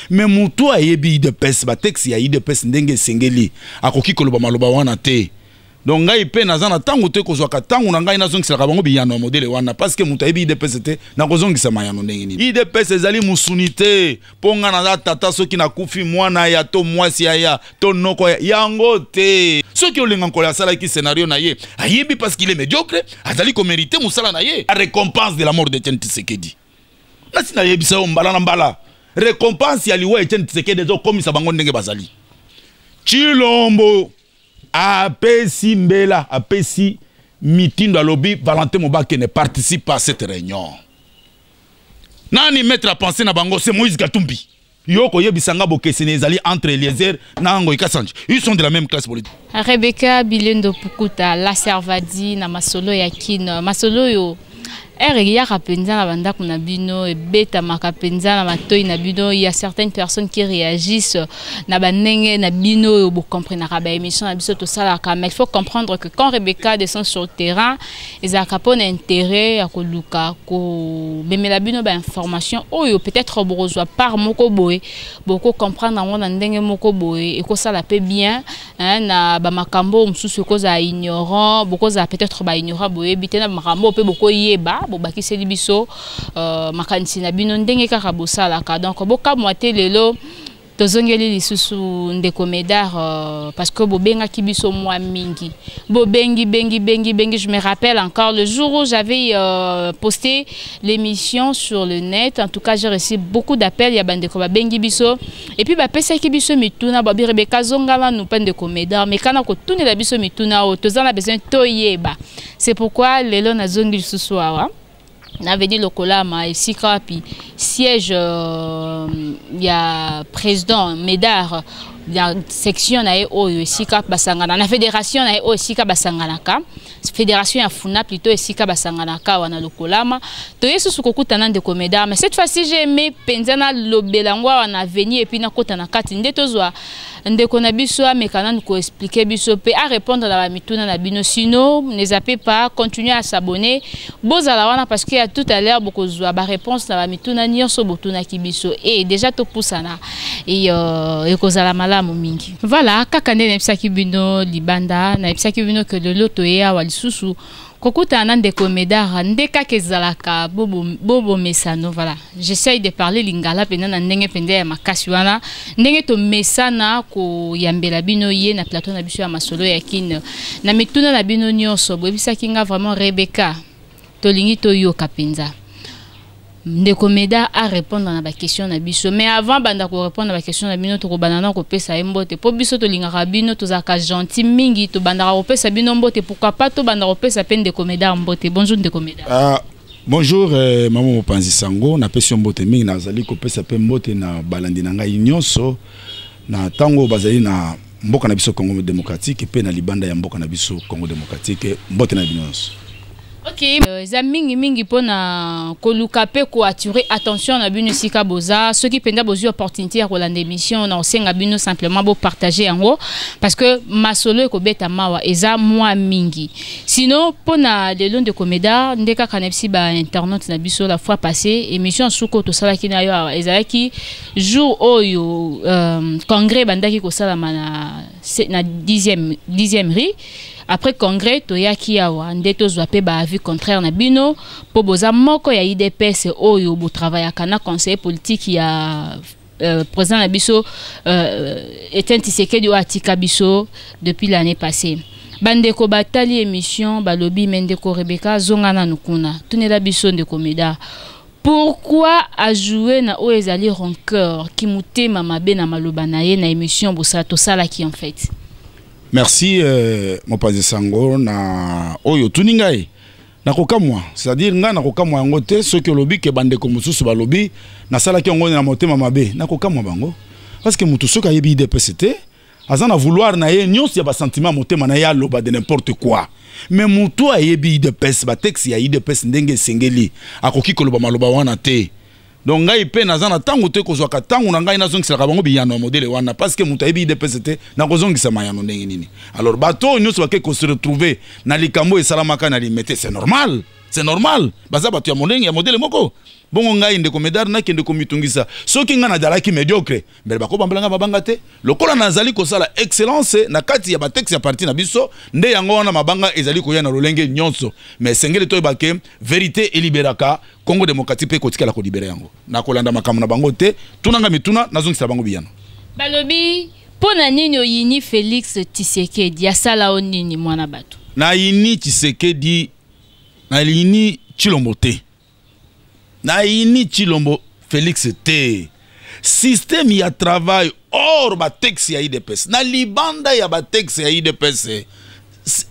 mais mutu ayebi IDPS ba texte ya IDPS ndenge sengeli akoki koloba maloba wana te. Donc ngai pe nazana tangu te kozwaka tangu na ngai nazongisa bango biyano modele wana parce que mutu ayebi IDPS te na kozongisa mayano ndenge nini. IDPS ezali musunité ponga na tata soki na kufi mwana ya to mwasi ya to noko yango te. Soki olenga nkola sala ki scénario na ye ayebi parce qu'il est médiocre azali ko mériter musala na ye. La récompense de la mort de Etienne Tshisekedi. Nasi na yebisa mbala na mbala. Récompense ya liwa Etienne Tshisekedi zo komisa bango ndenge bazali. Chilombo apesi mbela apesi mitindo alobi Valentin Mobake ne participe pas à cette réunion. Nani mettre à penser na bango c'est Moïse Katumbi. Yoko yebisanga bokesene ezali entre Eliezer na Ngoï Kassanji. Ils sont de la même classe politique. Rebecca Bilendo Pukuta la Servadi na masolo ya kin masolo yo il y a certaines personnes qui réagissent mais il faut comprendre que quand Rebecca descend sur le terrain, ils ont un intérêt à information peut-être par Mokoboé, beaucoup comprendre et que ça la peut bien na bamakambo msusu koza ignorant beaucoup peut-être ba ignorant boye bitena makambo pe beaucoup yeba bobaki seli biso makanisi na bino ndenge kaka bosala ka donc boka moite lelo tozongeli lisusu ndeko Médard parce que bobenga kibiso moi mingi bobengi bengi je me rappelle encore le jour où j'avais posté l'émission sur le net. En tout cas j'ai reçu beaucoup d'appels ya bandeko ba bengi biso et puis ba pesa kibiso mituna ba Rebecca zongala nous pas ndeko Médard mais kana ko tunela biso mituna o tozana besoin toyeba. C'est pourquoi lelo na zongi lisusu awa n'avait dit le colama et si capi siège il y a président Médard la section na oyo esika basangana na fédération na oyo esika basangana ka fédération ya funa plutôt esika basangana ka wana lokolama to yesu sukokutana ndeko Médard mais cette fois-ci j'ai aimé penzana lobelangwa wana venir et puis na kota na kati ndetozwa ndeko na biso amekana ko expliquer biso pe à répondre à la mituna na bino sinon ne zappez pas continuer à s'abonner bozala wana parce que à tout à l'heure beaucoup zwa ba réponse na la mituna nyonso botuna kibiso et déjà to pusana et kozala mala mingi. Voilà, kakande na psaki bino libanda na psaki bino que le loto ya walisusu kokuta ndeko Médard ndeka kezalaka bobo mesano. Voilà, j'essaye de parler lingala pena na ndenge pende ya makasi wana ndenge to mesana ko yambela bino ye na plateau na biso ya masolo ya kin na mituna na bino nyonso bobisaki nga vraiment Rebecca tolingi to yo kapenza ndeko Médard à répondre à la question na biso mais avant banda ko répondre à la question na bino to ko banana ko pesa mbote po biso to linga bino to zaka gentil mingi to banda ko pesa bino mbote pourquoi pas to banda ko pesa peine ndeko Médard mbote. Bonjour ndeko Médard. Bonjour maman Mopanzi Sango na pesa mbote mingi na zali ko pesa pe mbote na balandi na ngai nyonso na tango bazali na mboka na biso Congo démocratique pe na libanda ya mboka na biso Congo démocratique mbote na nyonso. Ok, mingi pona koluka pe ko attirer attention na bino sika boza ceux qui penda bozu opportunité à Roland émission na osenga bino simplement bo partager en haut parce que masolo ko beta mawa eza moi mingi sinon pona de long de Médard ndeka kanepsi ba internet na biso la fois passée émission suko to sala ki na yo ezalaki jour oyo congrès bandaki ko sala na 10e rue. Après congrès toyaki awa ndeto zwape ba avis contraire na bino po boza moko ya IDPS oyo bo travailler kana conseiller politique ya président na biso Etienne Tshisekedi atika biso depuis l'année passée. Bandeko batali émission balobi mendeko Rebecca zongana nukuna tunela biso ndeko Médard. Pourquoi a joué na o ezali rancœur ki mutema mabe na maloba na ye na émission bosato sala ki en fait. Merci Mopanzi Sango na oyo tuningai na kokamwa c'est-à-dire nga na kokamwa yango te ceux que lobi ke bandeko mususu ba lobi na sala ki ngoni na motema mabe na kokamwa bango parce que mutu soka yebi IDPS te azana vouloir na ye nyonso ya ba sentiment motema na ya loba de n'importe quoi mais mutu ayebi IDPS ba texte ya IDPS ndenge sengeli akoki koloba maloba wana te. Donc ngai pe nazana tangu te kozwaka tangu na ngai nazongisa bango biyano modele wana parce que mutu ayebi IDPS te na kozongisa mayano ndenge nini. Alors bato nyonso bake ko se retrouver na likambo esalamaka na limete c'est normal. c'est normal baza bato ya modèle moko bongo ngai ndeko medar na kende komitungisa soki nga na dalaki médiocre mbele bako bambelanga mabanga te lokola nazali kosala excellence na kati ya batexe ya parti na biso nde yango wana mabanga ezali koya na lolenge nyonso mais sengeli toyeba ke vérité eliberaka Congo démocratique pe kotikala ko libérer yango na kolanda makambo na bango te tunanga mituna nazongisa bango biyano balobi pona nini oyini Félix Tshisekedi asala onini mwana bato na yini Tshisekedi na yini Tshilombo te na yini Tshilombo Félix te système ya travail or ba texte ya IDPS na libanda ya ba texte ya IDPS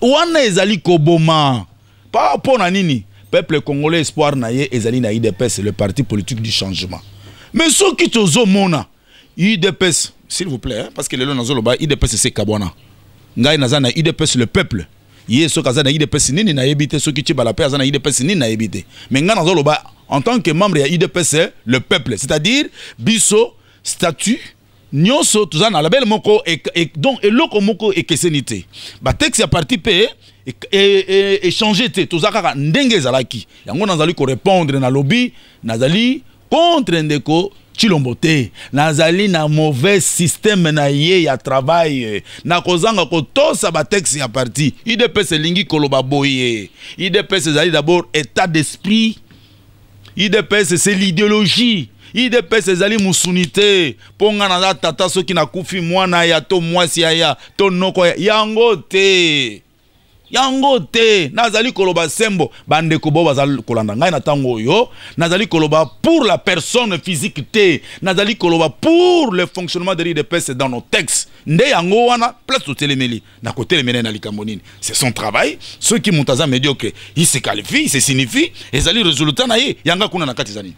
wana ezali koboma pa pona nini peuple congolais espoir na ye ezali na IDPS le parti politique du changement mais soki tozo mona IDPS s'il vous plaît hein, parce que le nazolo ba IDPS c'est kabwana ngai nazana IDPS le peuple ye so kaza na IDPS nini na yebite soki ti bala pe azana IDPS nini na yebite mais nga nazolo ba en tant que membre ya IDPS le peuple c'est-à-dire biso statut nyonso tuzana la belle moko et donc eloko moko ekesenité ba texte ya parti pe et changer te tuzaka ndenge zalaki yango nazali ko répondre na lobby nazali contre ndeko Tshilombo te nazali na mauvais système na ye ya travail na kozanga ko tosa ba texte ya parti IDPS lingi koloba boye IDPS ezali d'abord état d'esprit IDPS c'est l'idéologie IDPS ezali musunité ponga na tata soki na kufi mwana ya to mwasi ya to noko yango te nazali koloba sembo bande ko bo bazali kolanda ngai na tango yo nazali koloba pour la personne physique te nazali koloba pour le fonctionnement de l'IDPS dans nos textes nde yango wana place au telemeli na côté telemeli na likambo nini c'est son travail ceux qui montaza médiocre il se qualifie il se signifie ezali résultat na ye yanga kuna na kati zali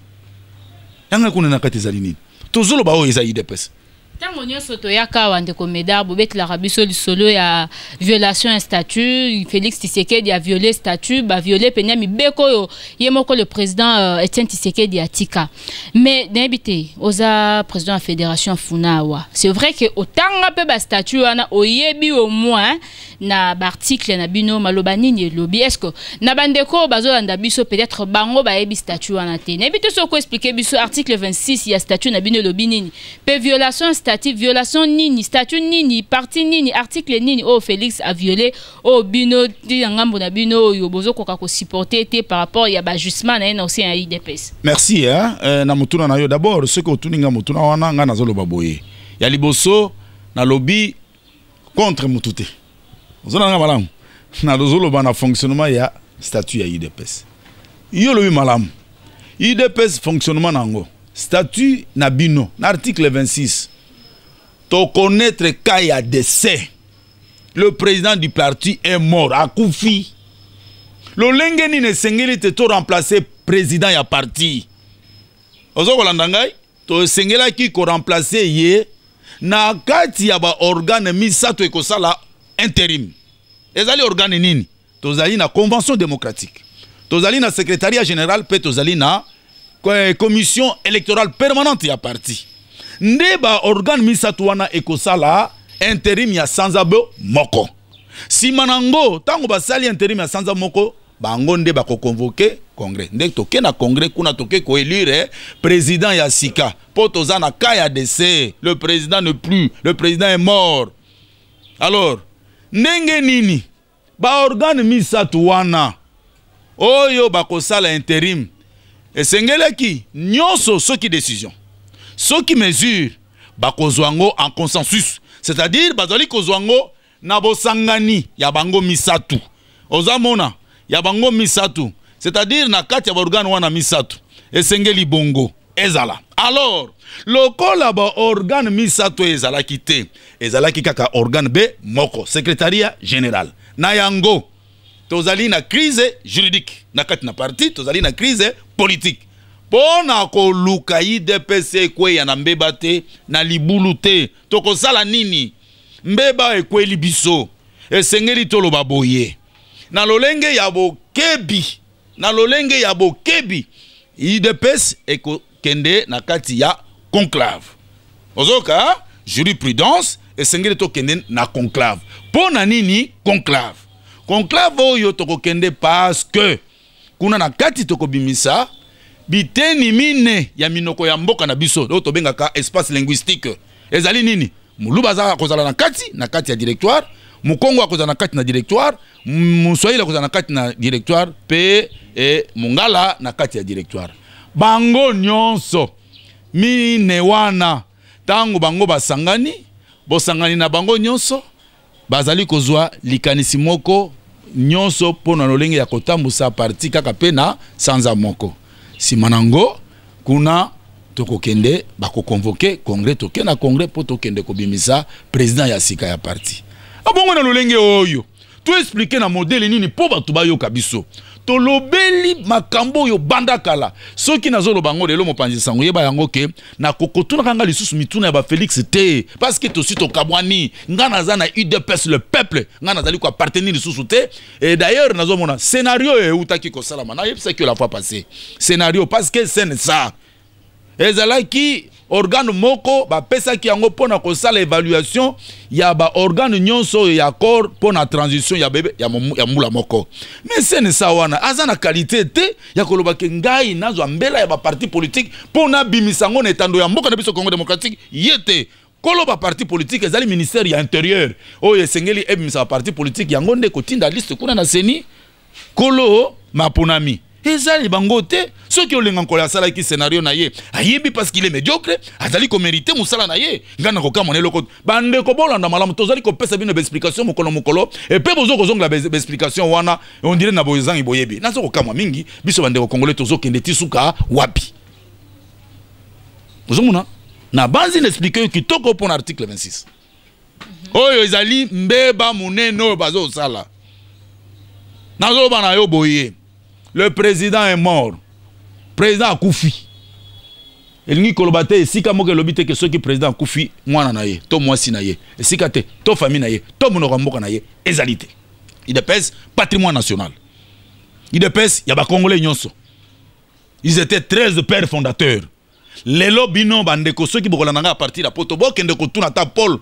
nini tozolo ba o ezali IDPS tango nyonso toyaka wandeko medar bobetelaka biso lisolo ya violation ya statut Félix Tshisekedi a violé statut ba violé penia mibeko oyo ye moko le président Etienne Tshisekedi atika mais nayebite oza président ya fédération Funawa c'est vrai que otanga pe ba statut wana oyebi au moins na article na bino maloba nini lobby est-ce que na bandeko bazolanda biso peut-être bango bayebi statut wana te nayebite soko expliquer biso article 26 ya statut na bino lobby nini pe violation statut violation nini statut nini parti nini article nini oh Félix a violé oh bino ngambo na bino yo bozo koka ko supporter te par rapport ya ba ajustement na aussi à IDPS. Merci hein na mutuna na yo d'abord ce que otuninga mutuna wana nga nazolo baboye ya liboso na lobby contre mutute ozona nga malamu na dozolo bana fonctionnement ya statut ya IDPS yo lobby malamu IDPS fonctionnement nango statut na bino na article 26 to connaître cas ya décès le président du parti est mort akufi lo lengeni ne sengeli te to remplacer président ya parti ozo kolanda ngai to sengela ki ko remplacer ye na kati ya ba organe misato ekosala intérim ezali organe nini tozali na convention démocratique tozali na secrétariat général pe tozali na commission électorale permanente ya parti ndeba organe misato wana ekosala intérim ya sanzabo moko simanango tango basali intérim ya sanza moko bango nde bako convoquer congrès ndek toke na congrès kuna toke ko élire président ya sika po toza na cas ya décès le président ne plus le président est mort alors ndenge nini ba organe misato wana oyo bako sala intérim esengeleki nyonso soki décision soki mesure bako zwango en consensus c'est-à-dire bazali ko zwango na bosangani ya bango misatu ozamona ya bango misatu c'est-à-dire na kati ya organe wana misatu esengeli bongo ezala alors lokola ba organe misatu ezalaki te ezalaki kaka organe B moko secrétariat général na yango tozali na crise juridique na kati na parti tozali na crise politique pona ko luka IDPS kwe ya na mbeba te na libulu te tokosala nini mbeba ekweli biso esengeli tolo baboye na lolenge ya bokebi IDPS eko kende na kati ya conclave ozoka jurisprudence esengeli to kende na conclave pona nini conclave oyo toko kende parce que kuna na kati tokobimisa biteni mine ya minoko ya mboka na biso do to bengaka espace linguistique ezali nini muluba za kozala na kati ya directoire mukongo akozala na kati na directoire muswahili akozala na kati na directoire pe mungala na kati ya directoire bango nyonso mine wana tango bango basangani bosangani na bango nyonso bazali kozwa likanisi moko nyonso pona lolenge ya kotambusa parti kaka pena sanza moko simanango kuna tokokende bako convoquer congrès toke na congrès po tokende kobimisa président ya sika ya parti abongo na lolenge oyo to expliquer na modèle nini po batu bayoka biso to lobeli makambo yo banda kala soki nazolo bango lelo mopanzi sango yeba yango ke na kokotuna kanga lisusu mituna ya ba Félix te parce que to sito kabwani ngana za na UDPS le peuple ngana zali ko appartenir lisusu te et d'ailleurs nazomona scénario e utaki ko salama na yebisa que la fois passée scénario parce que c'est ça ezalaki organe moko ba pesa ki yango pona ko sala évaluation ya ba organe nyonso ya corps pona transition ya bebe ya mula moko mais c'est ça wana azana qualité te ya koloba ke ngai nazo mbela ya ba parti politique pona bimisango na etando ya mboka na biso Congo démocratique yete koloba parti politique ezali ministère ya intérieur oyo esengeli ebimisa parti politique yango nde kotinda liste kuna na seni kolo maponami ezali bango te soki olenga nkolo asala ki scénario na ye ayebi parce qu'il est médiocre azali ko mériter musala na ye ngana ko kamona eloko bande ko bolanda malamu tozali ko pesa bino explication mokolo et pe bozo kozonga la explication wana on dirait na boyezangi boyebi nazo ko kamwa mingi biso bande ko congolais tozo kende tisuka wapi ozomuna na banzi n'expliquer ki toko pour l'article 26 oyo ezali mbeba muneno bazo sala nazo bana yo boye. Le président est mort. Président Koufi. El ngi kolobate sika moke lobite ke soki président Koufi mwana na ye, to mwasi na ye, sika te, to famille na ye, to munoko mboka na ye, ezalité. IDPS patrimoine national. IDPS ya ba congolais nyonso. Ils étaient 13 pères fondateurs. Lelo bino bandeko soki bokola nanga à partir de poto bokende ko tuna ta Paul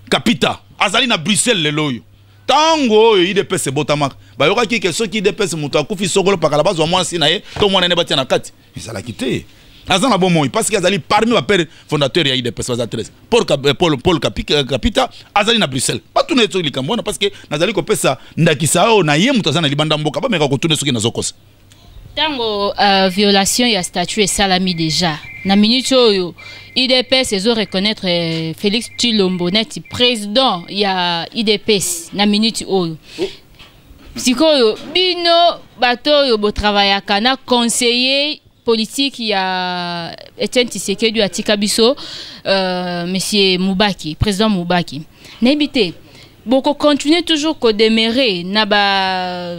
Kapita azali na Bruxelles lelo yo. Tango IDPS botamaka bayoka ki ke soki IDPS muto akufi sokolo pakala bazwa mwasi na ye to mwana ne batia na kati ezala kite azana bon moi parce que azali parmi ba père fondateur ya IDPS baza 13 Paul Kapita azali na Bruxelles batuna eto likambona parce que nazali ko pesa ndakisa o na ye muto azana libanda mboka ba meka ko tuna soki nazokosa tango violation ya statut et salami déjà na minute oyo IDPS ezo reconnaître Félix Tshilombo neti président ya IDPS na minute oyo sikoyo bino bato oyo bo travaillaka na conseiller politique ya Etienne Tshisekedi atika biso monsieur Moubaki président Moubaki n'habite boko continuer toujours ko demeurer na ba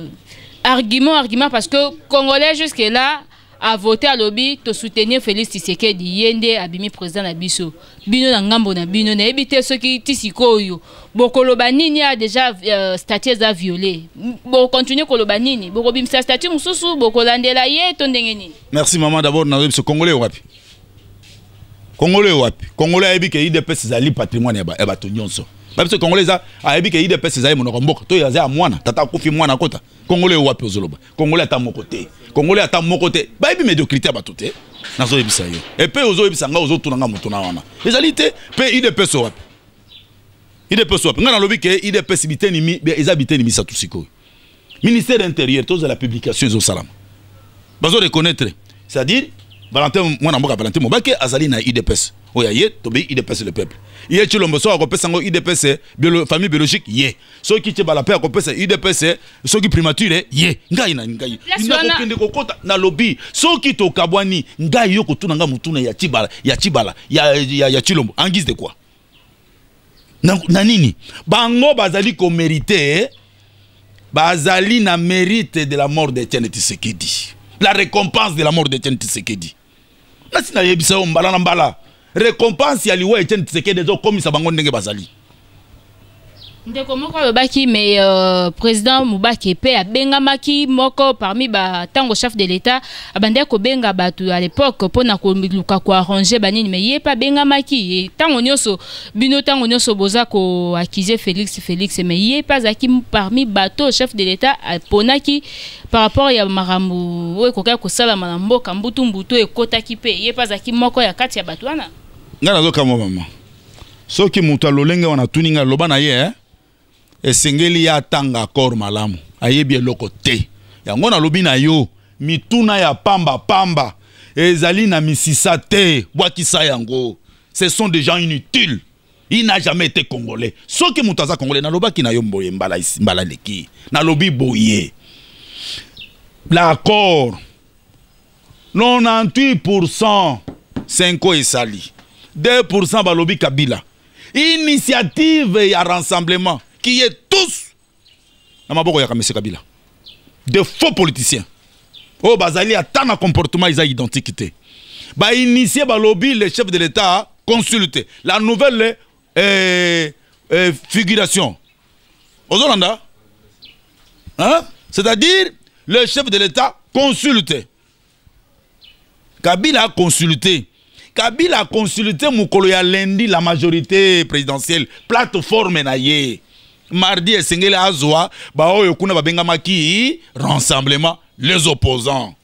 argument parce que Congolais jusque là a voté à lobby to soutenir Félix Tshisekedi yende abimi président na biso bino na ngambo na bino na ebité soki tisikoyo bokoloba nini a déjà statut za violé bo continuer koloba nini boko bimisa statut mususu bokolandela ye to ndenge nini. Merci maman d'abord na biso Congolais wapi Congolais ebi ke IDPS zali patrimoine ya bato nyonso babiso Congolais a ebi ke IDPS zali monoko mboka to yaza mwana tata kufi mwana kota Congolais wapi ozoloba Congolais ata moko te Congolais ata moko te ba ebi médiocrité ya bato te nazo ebisa yo et pe ozo ebisa nga ozo tunanga mutuna wana ezalité pe IDPS wapi ngana lobi ke IDPS biteni mi eza biteni mi satusiko ministère intérieur to za la publication zo salama bazo reconnaître c'est-à-dire Valentin mwana mboka Valentin Mobake azali na IDPS oya ye tobe IDPS le peuple ye Tshilombo so akopesa ngo IDPS famille biologique ye so ki te bala pe akopesa IDPS so ki primature ye ngai ina kokende kokota na lobby so ki to kabwani ngai yo kotuna nga mutuna ya Tshibala ya Tshilombo en guise de quoi na nini bango bazali ko mériter bazali na mérite de la mort d'Etienne Tshisekedi la récompense de la mort d'Etienne Tshisekedi nasina yebisa o mbala na mbala récompense ya liwa Etienne Tshisekedi zo komisa bango ndenge bazali Ndeko moko lobaki mais président Moubaki pe abengamaki moko parmi ba tango chef de l'état abandé ko benga batu à l'époque pona ko luka ko arranger banini mais yé pas bengamaki tango nyoso bino tango nyoso boza ko accuser Félix mais yé pas aki parmi bateau chef de l'état ponaki par rapport ya maramu we ko ka ko sala mboka mbutu e kotaki pe yé pas aki moko ya kati ya batu wana ngana zo kamo mama soki mutu alolenge wana tuninga loba na ye esengeli ya tanga accord malamu ayebi eloko te yango na lobi na yo mituna ya pamba ezali na misisa te bwakisa yango ce sont des gens inutiles. Il n'a jamais été congolais soki mutu aza congolais na lobaki na yo mboye mbala leki na lobi boye l'accord 98% 5 esali 2% balobi Kabila initiative ya rassemblement qui est tous na maboko ya Kamese Kabila de faux politiciens oh bazali atana comportement isa identité ba initier ba lobby le chef de l'état consulter la nouvelle figuration aux Hollanda hein c'est-à-dire le chef de l'état consulter Kabila a consulté mukolo ya lundi la majorité présidentielle plateforme na ye mardi esengeli azwa ba oyo kuna babenga maki rassemblement les opposants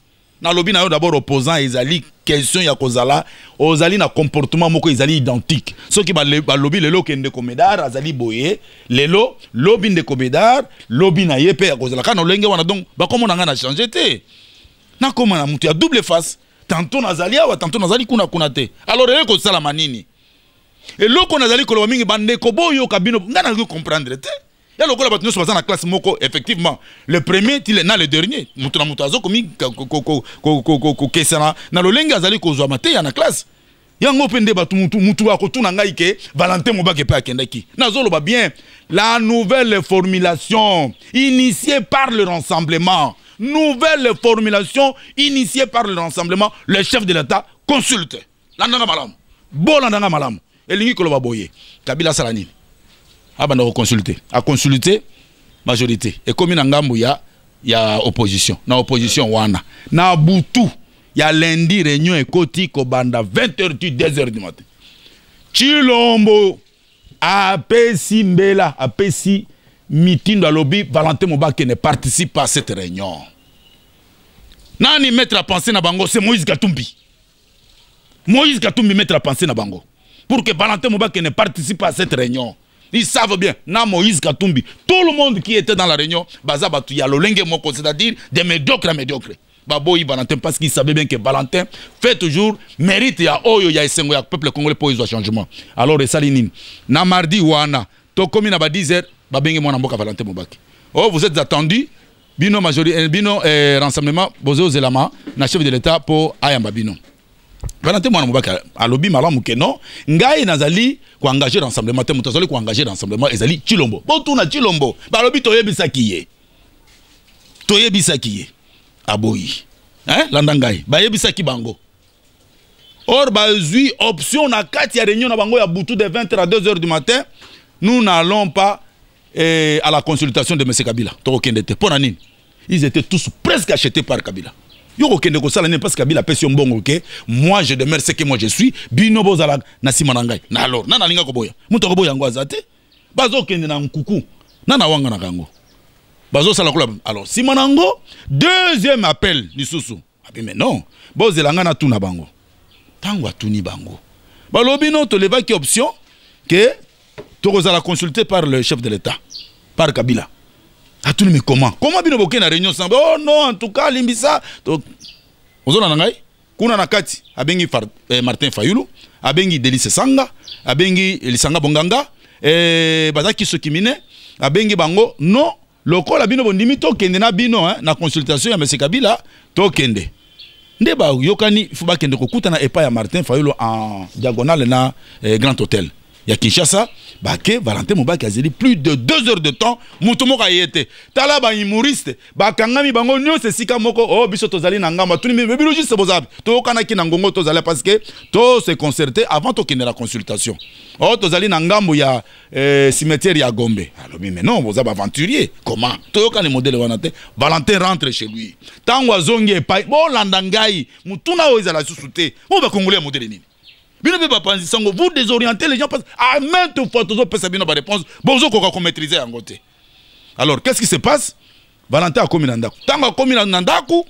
na lobi na yo d'abord opposants ezali question ya kozala ozali na comportement moko ezali identique soki ba lobi lelo kende komedar azali boye lelo lobi nde komedar lobi na ye pe ya kozala kana olenge wana donc ba komona nga na changer te na komona mutu ya double face tantôt nazali awa tantôt nazali kuna te alors ele ko sala manini et loko nazali ko mingi bande ko boyo kabino ngana ko comprendre te ya loko la batino so na classe moko effectivement le premier il est na le dernier mutu na mutu azo komi ko kesana na lolenge azali ko zwa mate ya na classe yango pende batu mutu akotuna ngai ke Valentin Moubaki pe akendaki nazolo ba bien la nouvelle formulation initiée par le rassemblement. Nouvelle formulation initiée par le rassemblement, le chef de l'État consulte. Landanga malam. Bon landanga malam. Elingi koloba boye. Kabila salani. Abanda ko consulter. A consulter majorité. Et comme na ngambu ya opposition. Na opposition wana. Na butu ya lundi réunion ekoti ko banda 20h du 2h du matin. Chilombo apesi mbela apesi meeting à lobby, Valentin Moubaki ne participe pas à cette réunion. Nani mettre à penser na bango, c'est Moïse Katumbi. Moïse Katumbi mettre à penser na bango. Pour que Valentin Moubaki ne participe pas à cette réunion. Ils savent bien, na Moïse Katumbi, tout le monde qui était dans la réunion, baza batu ya lolenge moko, c'est-à-dire des médiocres à médiocres. Baboyi Valentin, parce qu'il savait bien que Valentin fait toujours mérite ya oyo ya esengo ya peuple congolais pour les changement. Alors Salinine, na mardi wana, to komi na ba 10h. Babenge mwana mboka Valentin Moubaki. Oh, vous êtes attendu, bino majorité, bino rassemblement, bozo zelama, na chef de l'État pour ayamba bino. Valentin mwana Moubaki, a lobby malamu ke non, ngai nazali ko engager rassemblement, te mutazali ko engager rassemblement, ezali Chilombo. Bon tout na Chilombo, ba lobby toyebisa kiye. Toyebisa kiye. Aboyi. Hein, landangai, ba yebisa ki bango. Or ba zui option na kati ya réunion na bango ya butu de 20h à 2h du matin, nous n'allons pas à la consultation de M. Kabila. Ils étaient tous presque achetés par Kabila. Parce que Kabila pèse un bon ok. Moi je demeure ce que moi je suis. Bino bozala na simanangai. Na alors nana linga koboya. Muto koboya ngo azate. Bazo kende na nkuku. Nana wanga na kango. Bazo sala kula. Alors simanango deuxième appel lisusu. Abi mais non. Bozelanga na tuna bango. Tango atuni bango. Balobino to leva ki option que tu la consulter par le chef de l'État, par Kabila. A tout mais comment? Comment bien boké na réunion sans oh non en tout cas limbisa. Ozo na ngai kuna na kati abengi Martin Fayulu, abengi Delice Sanga, abengi Elisanga Bonganga bazaki sokimine, abengi bango non lokola bino bondimi to kende na bino na consultation ya M. Kabila to kende. Ndeba yokani fuba kende ko kuta na epa ya Martin Fayulu en diagonale na Grand Hôtel. ya Kinshasa bake Valentin Mubaki azeli plus de 2 heures de temps mutu moko ayete tala ba humoriste bakangami bango nyonso sika moko oh biso tozali na ngamba tuni me bilo juste bozabi to kana ki na ngongo tozali parce que to se concerter avant to kende la consultation oh tozali na ngambo ya cimetière ya Gombe alors mais non vous avez aventurier comment to kana modèle wana te Valentin rentre chez lui tango azongi epai bo landangai mutu na ozala susute bo ba congolais modèle nini. Vous désorientez les gens parce à maintes fois toujours personne n'a pas réponse. Bonjour qu'on maîtriser en côté. Alors qu'est-ce qui se passe? Valentin a commis nandaku. Tant a commis nandaku,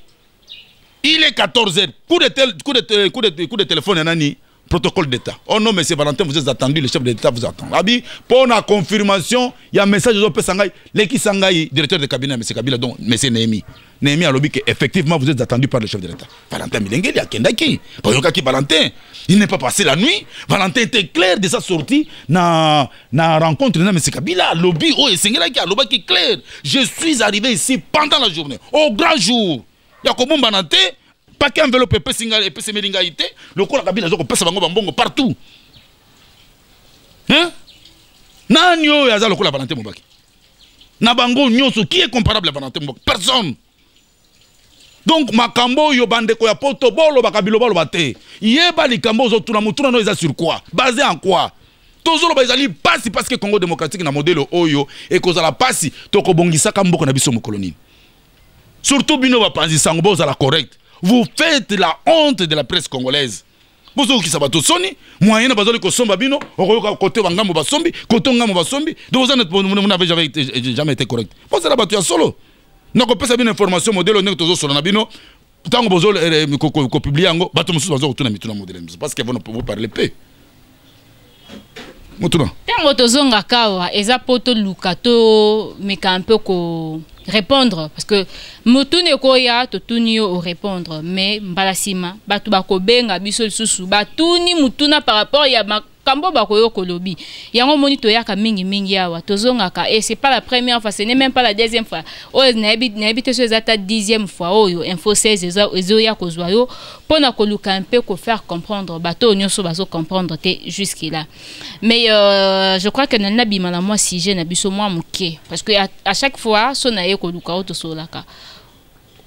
il est 14h. Coup de téléphone nani protocole d'État. Oh non, monsieur Valentin, vous êtes attendu, le chef de l'État vous attend. Abi, pour la confirmation, il y a un message de Sangai, l'équipe Sangai, directeur de cabinet, monsieur Kabila, donc monsieur Némi. Némi a lobby que effectivement vous êtes attendu par le chef de l'État. Valentin Milengeli a Kendaki. Pour Valentin, il n'est pas passé la nuit. Valentin était clair de sa sortie na rencontre de monsieur Kabila. Lobby, oh, et Sengela qui a lobby qui est clair. Je suis arrivé ici pendant la journée, au grand jour. Il y a comme Valentin. Pas qu'un enveloppe et singa et PC Melingaïté, le corps Kabila zoko pesa bango bambongo partout. Hein? Nanyo yaza le corps Valentin Mubaki. Na bango nyoso qui est comparable à Valentin Mubaki? Personne. Donc makambo yo bande ko ya poto bolo bakabilo bolo bate. Yeba likambo zo tuna mutuna no eza sur quoi? Basé en quoi? Tozolo bazali pasi parce que Congo démocratique na modèle oyo et cause la pasi to ko bongisa kamboko na biso mokolonie. Surtout bino ba panzi sango za la correct. Vous faites la honte de la presse congolaise. Vous savez qui ça va tout sonner. Moyen de baser que somba bino, au côté wangambo basombi, côté wangambo basombi. Donc vous n'avez jamais été correct. Vous savez la battu à solo. Donc on peut savoir une information modèle on est toujours sur la bino. Tant que vous publiez ango, bateau monsieur baser autour de mituna modèle. Parce que vous parlez peu. Mutuna. Tant que tozonga kawa, eza poto lukato meka un peu ko répondre parce que mutune koya totuni au répondre mais mbalasima batu bakobenga biso lisusu batuni mutuna par rapport ya makambo bakoyo kolobi yango monito yaka mingi awa tozongaka et c'est pas la première fois ce n'est même pas la deuxième fois o n'habite sur zata 10e fois oyo info 16 ezo ya kozwa yo pona koluka un peu ko faire comprendre bato nyonso bazo comprendre te jusque là mais je crois que nana bimala moi si j'ai na biso moi muke parce que à chaque fois sona koluka auto solaka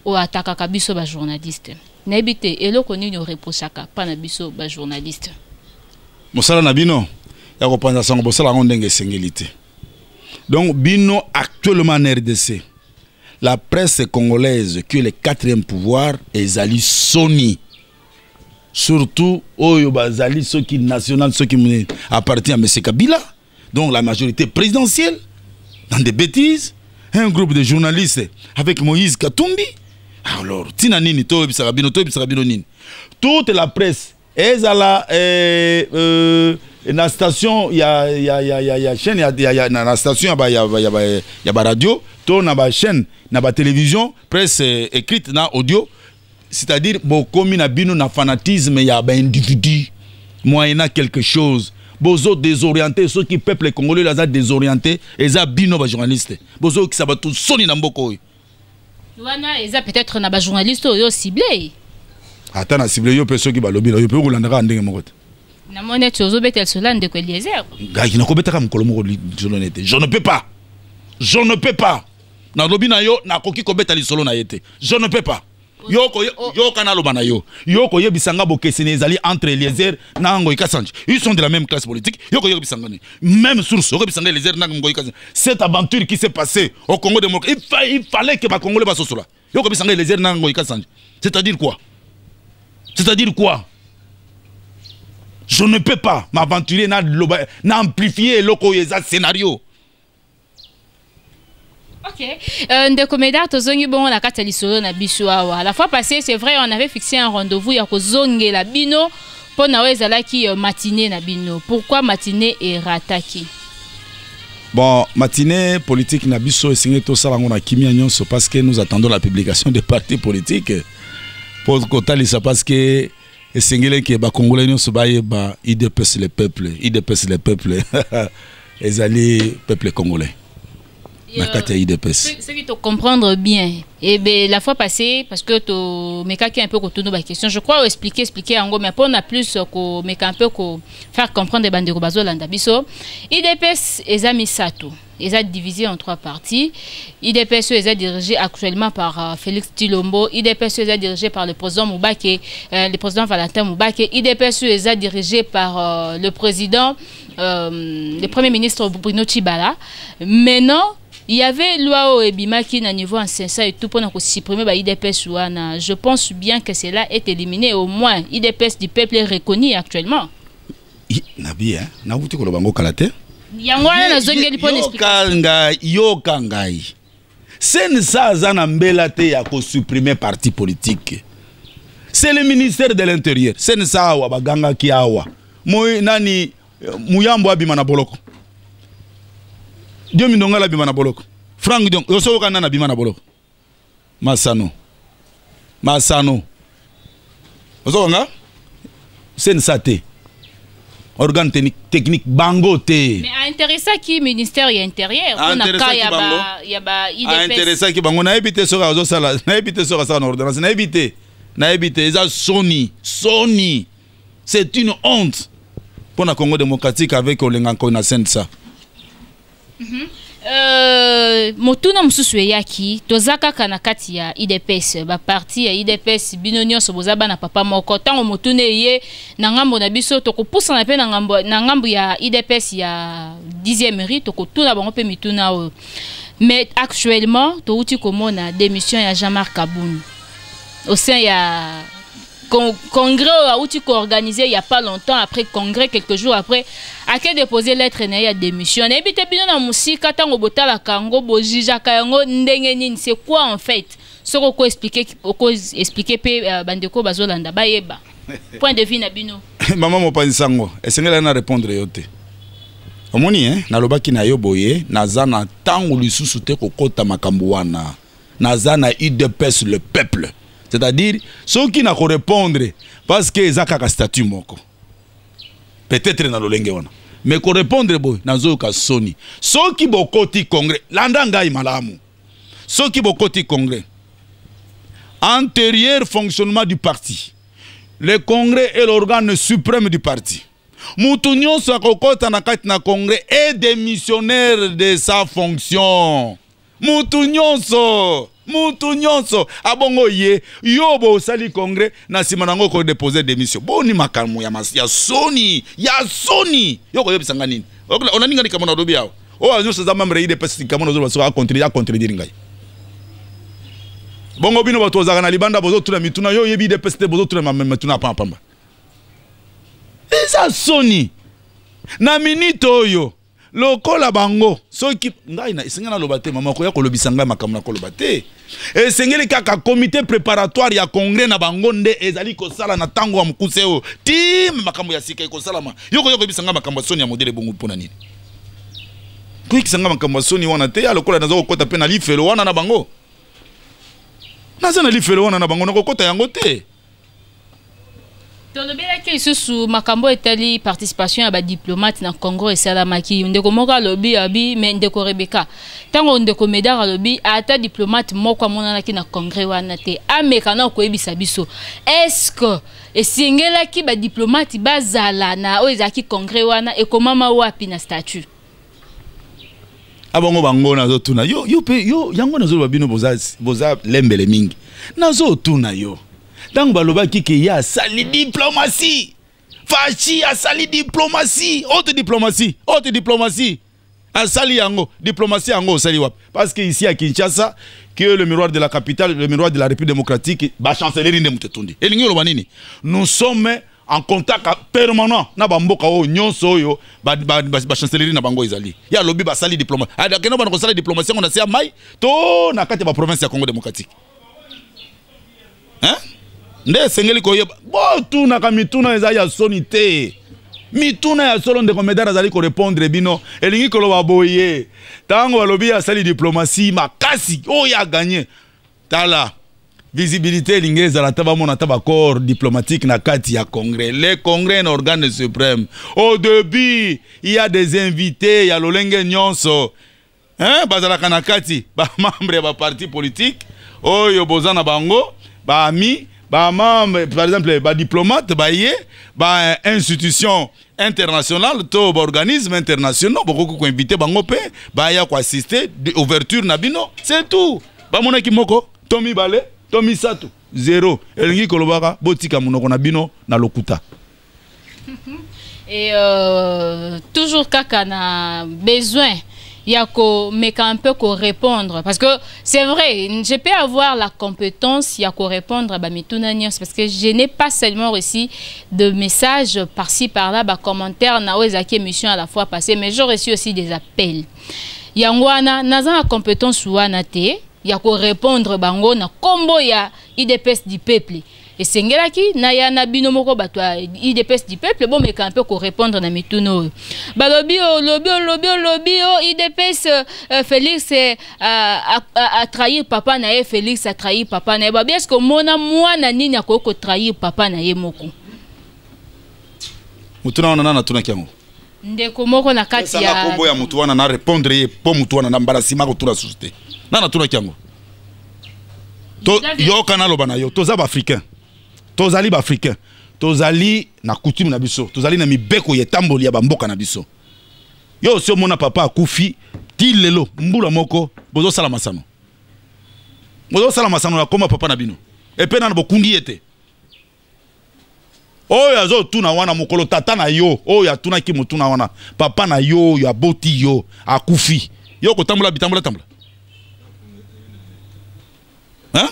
o atakaka biso ba journaliste n'habite eloko nini o reprochaka pa na biso ba journaliste mosala na bino ya ko panza sango bosala ngondenge sengelité donc bino actuellement en RDC la presse congolaise qui est le 4e pouvoir ezali soni surtout oyo bazali ceux qui national ceux qui appartient à monsieur Kabila donc la majorité présidentielle dans des bêtises. Un groupe de journalistes avec Moïse Katumbi. Alors, tina nini to bisarabino nini. Toute la presse est à la station il y a chaîne il y a na station il y a radio, to na ba chaîne na ba télévision, presse écrite na audio, c'est-à-dire bokomi na bino na fanatisme ya ba individu moyennant quelque chose. Bozo désorienté, ceux qui peuplent les Congolais, les a désorientés, ils ont bino ba journalistes. Bozo qui sabat tout soni na mboko. Wana ils a peut-être na ba journaliste yo ciblé. Attends na ciblé yo personne qui ba lobby yo peut roulanda ndenge moko. Na monete ozo betel cela ndeko Eliezer. Gaki na ko betaka mkolo moko journaliste. Je ne peux pas. Je ne peux pas. Na lobby na yo na koki ko betali solo na yete. Je ne peux pas. Yo kanalo bana yo yebisanga bokesene ezali entre Eliezer na Ngoyi Kasanji ils sont de la même classe politique yebisanga même source yebisanga Eliezer na Ngoyi Kasanji cette aventure qui s'est passée au Congo démocratique il fallait que ba Congolais basosola yebisanga Eliezer na Ngoyi Kasanji c'est-à-dire quoi je ne peux pas m'aventurer na amplifier loko yeza scénario. Ok. Ndeko Médard tozongi bon la kata lisolo na biso awa. La fois passée, c'est vrai, on avait fixé un rendez-vous ya kozonge la bino pour na wezalaki matinée na bino. Pourquoi matinée et rataki? Bon, matinée politique na biso et tout ça on a kimia nyonso parce que nous attendons la publication des partis politiques. Pour kotali ça parce que esengele ke ba congolais nyonso ba yeba IDPS le peuple, IDPS le peuple. Ezali peuple congolais. na kati ya IDPS. Ce qui te comprendre bien. Et ben la fois passée, parce que tu me qui un peu autour de ma question, je crois expliquer en gros, mais on a plus que mais un peu que faire comprendre des bandes de Bazolanda biso. IDPS est Sato. Ils sont divisés en 3 parties. IDPS est dirigé actuellement par Félix Tilombo. IDPS est dirigé par le président Moubake, le président Valentin Moubake. IDPS est dirigé par le président, le premier ministre Bruno Tshibala. Maintenant, il y avait loi au Ebima qui n'a niveau en ça et tout pour supprimer l'IDPS. Je pense bien que cela est éliminé. Au moins, l'IDPS du peuple est reconnu actuellement. Nabi, hein? Nabuti ko lobango kalate. Yokangai. C'est ça zana mbelate ya ko supprimer parti politique. C'est le ministère de l'Intérieur. C'est ça wa baganga ki awa. Moi nani muyambo abima na boloko. Dio mindonga la bima na boloko. Frank Dion yoso kana na bima na boloko. Masano. Ozo nga? C'est ça te. Organe technique bangote. Mais intéressant qui ministère y intérieur. On a il y a intéressant qui bango na éviter so ga sala, na éviter so ga ça en ordonnance, na éviter ça Sony. C'est une honte pour le Congo démocratique avec Olenganko na sensa. Motuna mususu yaki tozaka kana kati ya IDPS ba parti ya IDPS binonyo sobozaba na papa moko tango motune ye na ngambo na biso tokopusa na pe na ngambo ya IDPS ya 10e mairie tokotuna bango pe mituna o. Mais actuellement touti komona démission ya Jean-Marc Kaboun au sein ya congrès a outil organisé il y a pas longtemps après congrès quelques jours après a que déposer lettre na ya démission et bité bino na musika tango botala kango bojija kango ndenge nini c'est quoi en fait ce qu'on expliquer pe bandeko bazolanda bayeba point de vue na bino maman mopansango esengela na répondre yote omoni na lobaki na yo boye nazana tango lisusu te kokota makambo wana nazana IDPS le peuple. C'est-à-dire, ceux qui n'ont pas répondre parce que ils ont un statut moko. Peut-être dans le langue. Mais qu'on répondre, ils ont Sony. Ceux qui ont côté congrès, l'andanga malamu. Ceux qui ont côté congrès, antérieur fonctionnement du parti. Le congrès est l'organe suprême du parti. Moutounion Sakokota na congrès est démissionnaire de sa fonction. Moutounion abongo ye yobo sali congrès na simanango ko déposer démission. Boni makalmu ya Sony yoko yebisanga nini. On a ninga nikamona dobi yao. O azo sa membre IDPS kamona zo so a contredire ngai. Bongo bino bato zaka na libanda bozo tuna mituna yo yebi IDPS te bozo tuna mituna pamba. Eza Sony na minito yo lokola bango soki ngai na isengana lobate mama ko ya kolobisanga makamna kolobate esengeli kaka comité préparatoire ya congrès na bango nde ezali ko sala na tango wa mkuseo tim makambo ya sika ko salama yoko bisanga makambo Sony ya modele bongo pona nini ko ikisanga makambo Sony wana te ya lokola nazo kokota pe na lifelo wana na bango nazana lifelo wana na bango na kokota yango te. Dans le bien que sous makambo etali participation à ba diplomate na Congo et Salamaki ndeko moka lobby abi mais ndeko Rebecca tango ndeko Medara lobby ata diplomate moko monana ki na congrès wana te amekana ko ebisa biso est-ce que esingela ki ba diplomate bazala na oezaki congrès wana e komama wapi na statut abongo bango nazo tuna yo yango nazo babino boza lembele mingi nazo tuna yo. Dans le qui a sali diplomatie, Fachi a sali diplomatie, haute diplomatie, a sali yango, diplomatie yango sali wap. Parce que ici à Kinshasa, que le miroir de la capitale, le miroir de la République démocratique, ba chancellerie Moutetundi. Et nous sommes en contact permanent na bamboka o nyonso yo ba chancellerie na bango ezali. Ya lobby ba sali diplomatie. Ada keno ba ko sali diplomatie on a sia mai to na kati ba province ya Congo démocratique. Hein? Nde sengeli koyeba bo tuna ka mituna eza ya Sony te mituna ya solo ndeko Medara zali ko répondre bino elingi ko loba boye tango balobi ya sali diplomatie makasi o ya gagné tala visibilité lingeza la taba mona taba corps diplomatique na kati ya congrès. Le congrès est un organe suprême. Au début il y a des invités, il y a lolenge nyonso hein bazalaka na kati ba membre ba parti politique oyo bozana bango ba ami ba membre par exemple ba diplomate ba yé ba institution internationale to ba organisme international boko ko inviter bango pe ba ya ko assister ouverture na bino c'est tout ba monaki moko tomi balé tomi sato zéro elingi kolobaka botika munoko na bino na lokuta. Et toujours kaka na besoin il y a un peu qu'on répondre parce que c'est vrai je peux avoir la compétence il y a qu'on répondre bah parce que je n'ai pas seulement reçu de messages par-ci par-là bah commentaires na ozaki émission à la fois passée mais j'ai reçu aussi des appels il y a la compétence wana te il y a qu'on répondre bango na combo ya IDPS du peuple. Et sengelaki na ya na bino moko batwa IDPS du peuple bon mais quand un peu ko répondre na mituno ba lobby IDPS Félix a trahi papa na ye Félix a trahi papa na ye ba est-ce que mona mwana nini akoko trahir papa na ye moko mutuna wana na tuna kyango ndeko moko na kati ya sanga kombo ya mutu wana na répondre ye po mutu wana na mbarasima ko tuna société na tuna kyango to yo kana loba na yo toza ba africain tozali ba africain tozali na coutume na biso tozali na mibeko ye tamboli ya bamboka na biso yo so mona papa akufi ti lelo mbula moko bozo sala masano na koma papa na bino epe na bokundi ete oyo azo tuna wana mokolo tata na yo oyo atuna ki mutuna wana papa na yo ya boti yo akufi yo ko tambola bitambola tambola hein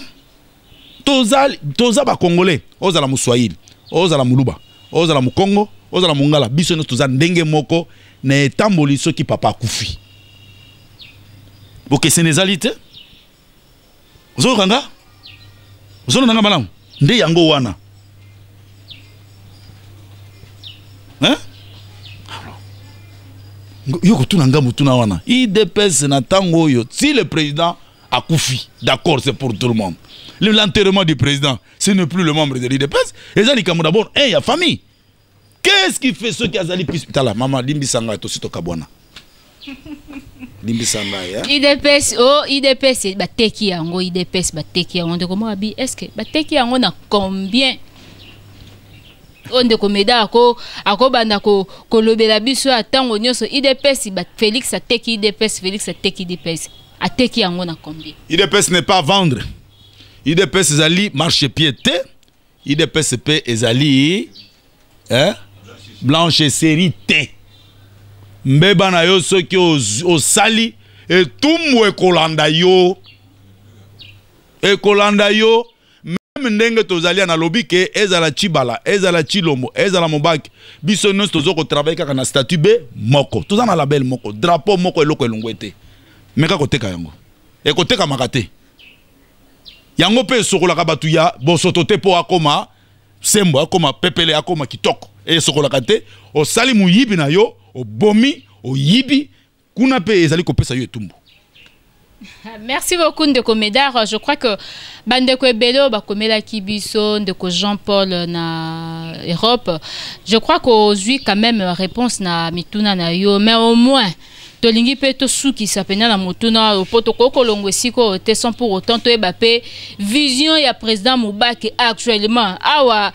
toza ba congolais ozala muswahili ozala muluba ozala mukongo ozala mungala biso no toza ndenge moko na etamboli soki papa akufi boke sénégalité ozo kanga ozo nanga balamu nde yango wana hein yoko tuna ngambu tuna wana IDPS na tango yo si le président akufi d'accord c'est pour tout le monde. L'enterrement du président, ce n'est plus le membre de l'IDPS. Et ça, d'abord, il y a famille. Qu'est-ce qui fait ceux qui ont allé plus tard? Maman, Limbi Sanga est aussi au Kabwana. Limbi Sanga, ya. IDPS, oh, IDPS, bateki yango, IDPS, bateki yango. Est-ce que bateki yango na combien? On de komeda ako banda ko lobela biso atango nyoso IDPS, Félix ateki IDPS, Félix ateki IDPS. Ateki yango na combien? IDPS n'est pas à vendre. IDPS ezali marché piété. IDPS ezali blanchesserie te. Mbeba na yo soki osali etumbu ekolanda yo. Ekolanda yo. Même ndenge tozali na lobi ke ezala chibala, ezala chilombo, ezala mobaki. Biso nyonso tozoko travailler kaka na statut B moko. Toza na label moko, drapeau moko eloko elongwete. Meka koteka yango. Ekoteka makate. Yango pe sokolaka batu ya bosoto te po akoma sembo akoma pepele akoma kitoko. E sokolaka te o sali muyibi na yo, o bomi, o yibi kuna pe ezali kopesa yo etumbu. Merci beaucoup Ndeko Médard. Je crois que Bandeko Ebelo bakomela kibiso Ndeko Jean-Paul na Europe. Je crois qu'aujourd'hui quand même réponse na mituna na yo mais au moins tolingi pe to suki sapena na motuna poto koko longwesiko te sans pour autant to ebape vision ya président Moubaki actuellement awa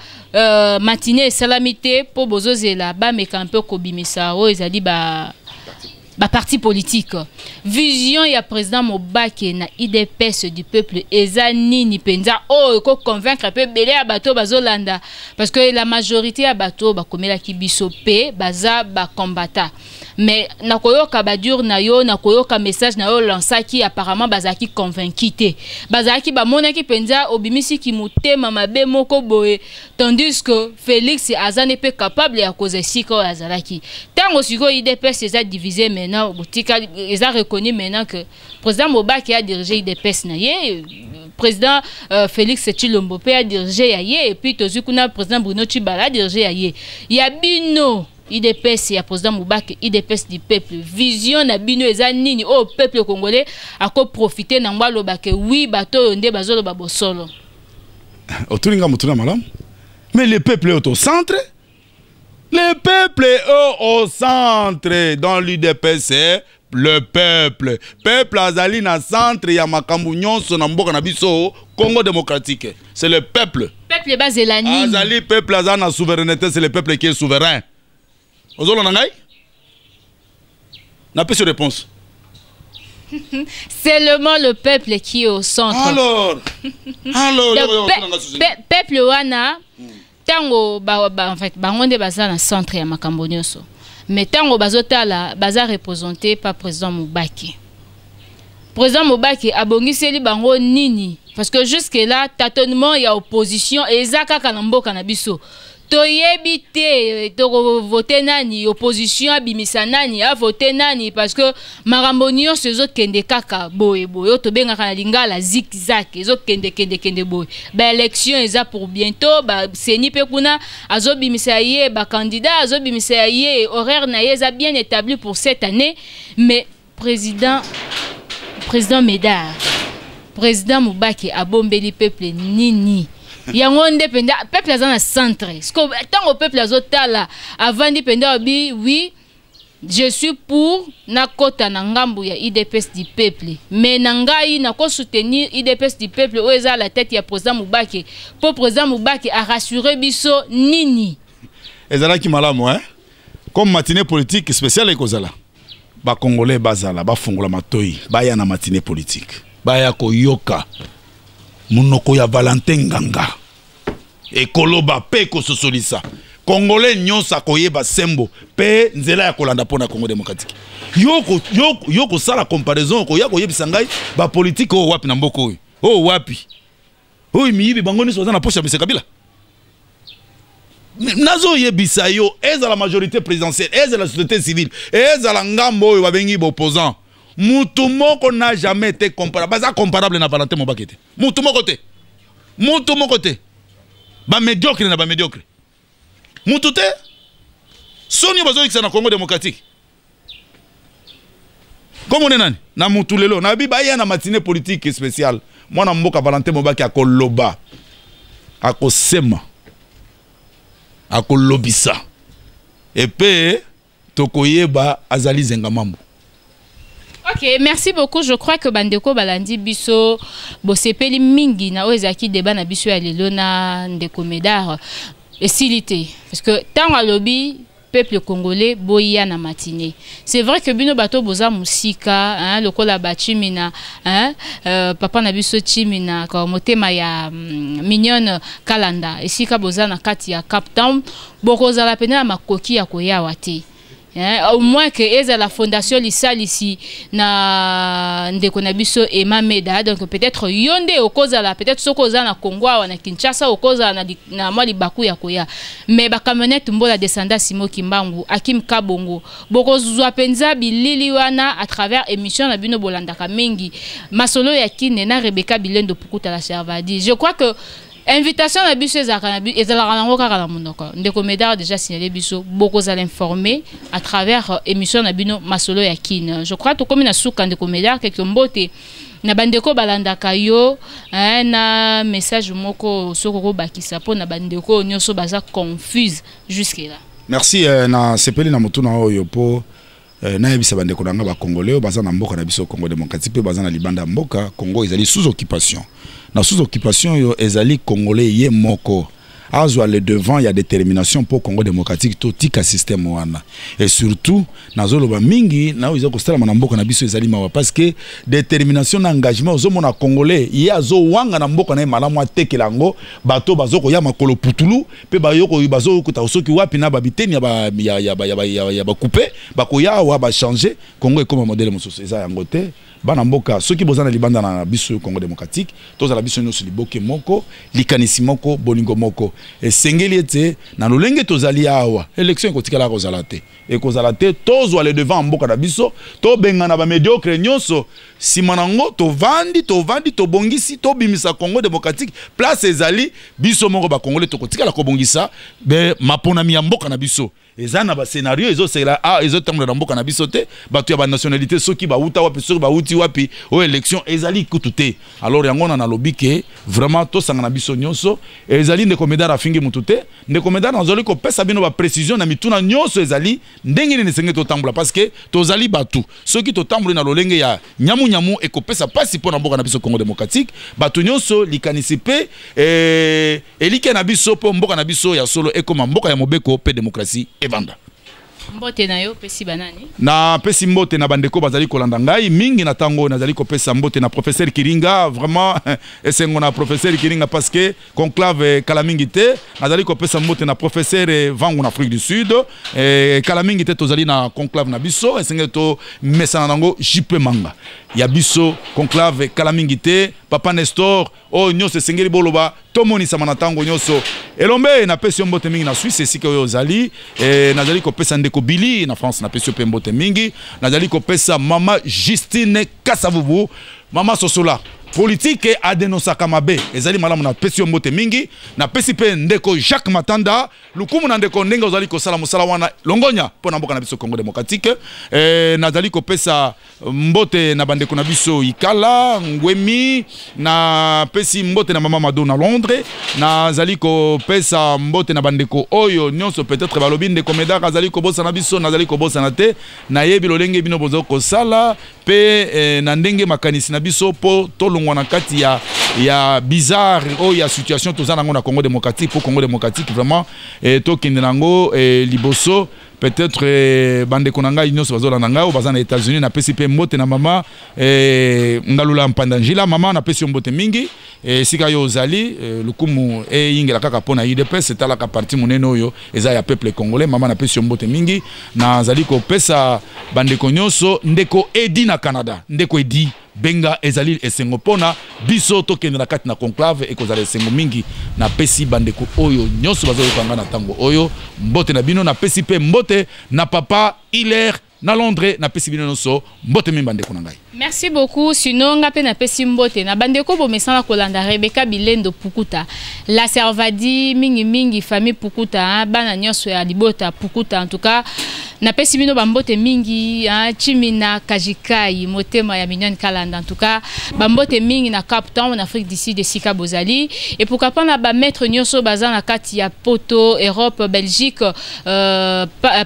matinée salamité pour bozozela ba mekampe ko bimisa o ezali ba parti politique. Vision ya président Moubaki na IDPS du peuple ezani ni penza o ko convaincre pe belé ya bato bazolanda parce que la majorité ya bato bakomela kibiso pe baza ba combattant. Mais nakoyoka badur na yo nakoyoka message na yo lansaki apparemment bazaki convaincu te bazaki ba monaki penza obimisi ki mutema mabe moko boye tandis que Félix azane pe capable ya cause siko azalaki tango siko IDPS eza divisé maintenant botika eza reconnu maintenant que président Moubaki a dirigé IDPS na ye président Félix Tshilombo pe a dirigé ya ye et puis tozukuna président Bruno Tshibala a dirigé ya ye ya bino IDPS ya président Moubaki IDPS du peuple vision na bino eza nini au peuple congolais ako profiter na ngwa lobake oui bato nde bazolo babosolo otulinga mutuna malam mais le peuple est au centre. Le peuple est au centre dans l'IDPS Peuple azali na centre ya makambu nyonso na mboka na biso Congo démocratique. C'est le peuple. Peuple basé la nini. Azali peuple azali na souveraineté, c'est le peuple qui est souverain. Ozolo nangai? N'a pas de réponse. Seulement le peuple qui est au centre. Alors, peuple wana tango en fait bangonde baza na centre ya makambo nyonso. Mais tango bazotala baza représenté par président Moubaki. Président Moubaki abongiseli bango nini parce que jusque là tâtonnement ya opposition ezaka kana mboka na biso. Toyebi te to voter nani opposition abimisa nani a voter nani parce que makambo nyonso ezokende kaka boye to bengaka na lingala zigzag ezokende boye ba élection eza pour bientôt ba seni pe kuna azobimisa ye ba candidat azobimisa ye horaire na ye eza bien établi pour cette année mais président Médard président Moubaki abombeli peuple nini yango ndependa peuple azana na centre tant au peuple azotala avant dépenda oui je suis pour na kota na ngambu ya IDPS du peuple mais nangai na ko soutenir IDPS du peuple o eza la tête ya président Moubaki pour président Moubaki a rassurer biso nini ezala ki malamu comme matinée politique spéciale ekozala ba congolais bazala ba fungola matoi baya na matinée politique baya koyoka munoko ya Valentin Nganga ekoloba pe ko sosolisa congolais nyonsa koyeba sembo pe nzela ya kolanda pona Congo démocratique yoko sala comparaison ko ya koyebisa ngai ba politique o wapi na mboko oyo o wapi oyo miyibi bango niso na poche ya Mr Kabila nazo yebisa yo eza la majorité présidentielle eza la société civile eza la ngambo oyo babengi opposant mutu moko n'a jamais été comparable. Baza comparable na Valentin Moubaki te. Mutu moko te. Ba médiocre na ba médiocre. Mutu te. Soni bazo yikisa na Congo démocratique. Comme on est nani? Na mutu lelo. Na bi ba ya na matinée politique spéciale. Mwana mboka Valentin Moubaki akoloba. Akosema. Akolobisa. Et pe tokoyeba azali zengamambo. Ok, merci beaucoup. Je crois que Bandeko Balandi Biso, Bosepeli Mingi, na Ozaki débat na Biso ya lelo na Ndeko Médard, et silité. Parce que tant à lobby, peuple congolais, boya na matinée. C'est vrai que Bino Bato Boza Musika, le kola Bachimina, papa na Biso Chimina, Motema ya Mignonne Kalanda, et Sika Boza na Kati ya Cap Town, Bokoza la pena makoki ya koya wate. Au moins que eza la fondation ici na ndeko na biso Emma Meda donc peut-être yonde okoza la peut-être sokoza na Congo ou na Kinshasa okoza na mali baku ya koya mais ba camionnette mbola descenda Simo Kimbangu Akim Kabongo bokozwa penza bilili wana à travers émission na bino bolandaka mingi masolo ya kine na Rebecca Bilendo Pukuta la Servadi. Je crois que invitation à biso ezala monoko Ndeko Médard déjà signalé biso beaucoup à l'informer à travers émission na bino masolo ya kin. Je crois to comme na suka Ndeko Médard quelque mbote na bandeko balandaka yo na message moko soko bakisa po na bandeko nyonso baza confuse jusque là. Merci na sepeli na mutuna oyo po na yebisa bandeko nanga ba congolais baza na mboka na biso Congo démocratique pe baza na libanda mboka Congo ezali sous occupation. Na sous occupation yo ezali congolais ye moko azwa le devant ya détermination pour Congo démocratique to tika système wana et surtout nazoloba mingi na ozo kostala na mboka na biso ezali mawa parce que détermination na engagement ozo mona congolais ye azo wanga na mboka na malamu atekelango bato bazoko ya makolo putulu pe bayoko bazo kuta soki wapi na babiteni ya ba couper bakoya wa ba changer Congo est comme un modèle mosusu eza yango te bana mboka soki bozana libanda na biso Congo démocratique toza la biso nyonso liboke moko likanisi moko bolingo moko esengeli ete na lolenge tozali awa élection ekotikala kozala te ekozala te tozwa le devant mboka na biso to benga na ba médiocre nyonso simanango tovandi tobongisi tobimisa Congo démocratique place ezali biso moko ba congolais tokotikala kobongisa be maponami ya mboka na biso ezana ba scénario ezo c'est là ah ezo tambola mboka na biso te bato ya ba nationalité soki ba uta wapi soki ba uti wapi o élection ezali kutute alors yango na lobi ke vraiment to sanga na biso nyonso ezali ndeko Médard afingi mutute ndeko Médard nazoli ko pesa bino ba précision na mituna nyonso ezali ndenge ni senge to tambola parce que tozali batu soki to tambola na lolenge ya nyamu e ko pesa pasi pona mboka na biso Congo démocratique batu nyonso likanisi pe elike na biso po mboka na biso ya solo ekoma mboka ya mobeko pe démocratie evanda mbote na yo pesi banani na pesi mbote na bandeko bazali kolanda ngai mingi na tango nazali ko pesa mbote na professeur Kiringa vraiment esengo na professeur Kiringa parce que conclave kalamingi te nazali ko pesa mbote na professeur Vangu na Afrique du Sud kalamingi te tozali na conclave na biso esengo to mesana nango jipe manga ya biso conclave kalamingi te papa Nestor o nyose sengeli boloba tomoni sama na tango nyoso elombe na pesi mbote mingi na Suisse esika oyo zali nazali ko pesa ndeko Billy na France na pesi mbote mingi nazali ko pesa mama Justine Kasavubu mama Sosola politique a dénoncé Kamabe ezali malamu na pesi mbote mingi na pesi pe ndeko Jacques Matanda lukumu na ndeko ndenge ozali ko sala musala wana longonya pona mboka na biso Congo démocratique nazali ko pesa mbote na bandeko na biso Ikala Ngwemi na pesi mbote na mama Mado na Londres nazali ko pesa mbote na bandeko oyo nyonso peut-être balobi ndeko Médard azali ko bosa na biso nazali ko bosa na te na yebi lolenge bino bozo ko sala pe na ndenge makanisi na biso po tolongwa na kati ya bizarre o ya situation tozana ngo na Congo démocratique pour Congo démocratique vraiment to kindenango liboso peut-être bande konanga nyonso bazola nanga o bazana États-Unis na PCP mbote na mama ngalula mpandangila mama na pesi mbote mingi sika yo zali lukumu ingela kaka pona UDPS etala ka parti monene oyo eza ya peuple congolais mama na pesi mbote mingi na zali ko pesa bande nyonso ndeko Edi na Canada ndeko Edi benga ezali esengo pona biso to kende na kati na conclave ekozala esengo mingi na pesi bandeko oyo nyonso bazo kanga na tango oyo mbote na bino na pesi pe mbote na papa Hilaire na Londres na pesi bino nyonso mbote mi bandeko na ngai. Merci beaucoup. Sinon nga pe na pesi mbote na bandeko bo mesana kolanda Rebecca Bilendo Pukuta la Servadi mingi famille Pukuta bana nyonso ya libota Pukuta en tout cas na pesi bino bambote mingi Chimina Kajikai motema ya Mignon Kalanda en tout cas bambote mingi na Cap Town en Afrique d'ici de Sika Bozali et pourquoi pas na ba maître nyonso baza na kati ya Poto Europe Belgique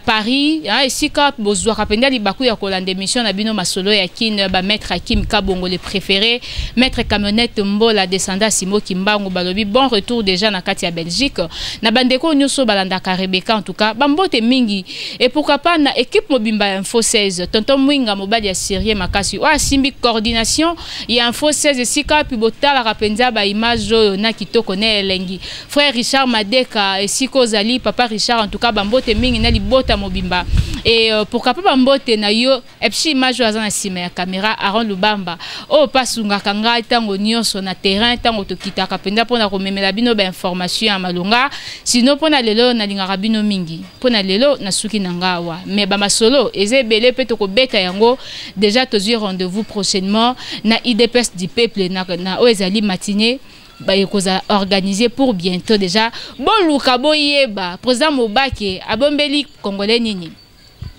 Paris et Sika bozwa kapenda libaku ya kolanda émission na bino masolo ya kin ba maître Hakim Kabongo le préféré maître camionnette Mbola descendant Simo Kimbango balobi bon retour déjà na kati ya Belgique na bandeko nyonso balanda ka Rebecca en tout cas bambote mingi et pourquoi pas na équipe mobimba info 16 tonton Mwinga mobali ya Syrie makasi wa simbi coordination ya info 16 sika pi botala rapenza ba image oyo na kitoko ne elengi frère Richard Madeka esiko zali papa Richard en tout cas bambote mingi na libota mobimba et pourquoi pas bambote na yo epsi image oyo na sima ya caméra Aaron Lubamba o pasunga kanga tango nyonso na terrain tango tokita kapenda pona komemela bino ba information ya malonga sino pona lelo na lingaka bino mingi pona lelo na suki nanga wa mais ba masolo ezebele pe toko beta yango déjà tozui rendez-vous prochainement na IDPS du peuple na oezali matinée ba yekoza organisé pour bientôt déjà bon luka boyeba président Mobake abombeli congolais nini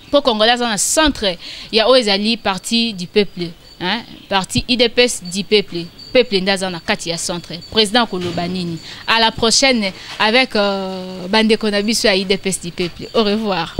pour congolais dans le centre ya oezali parti du peuple hein parti IDPS du peuple peuple ndazana kati ya centre président Kolobanini à la prochaine avec bande konabiso ya IDPS du peuple au revoir.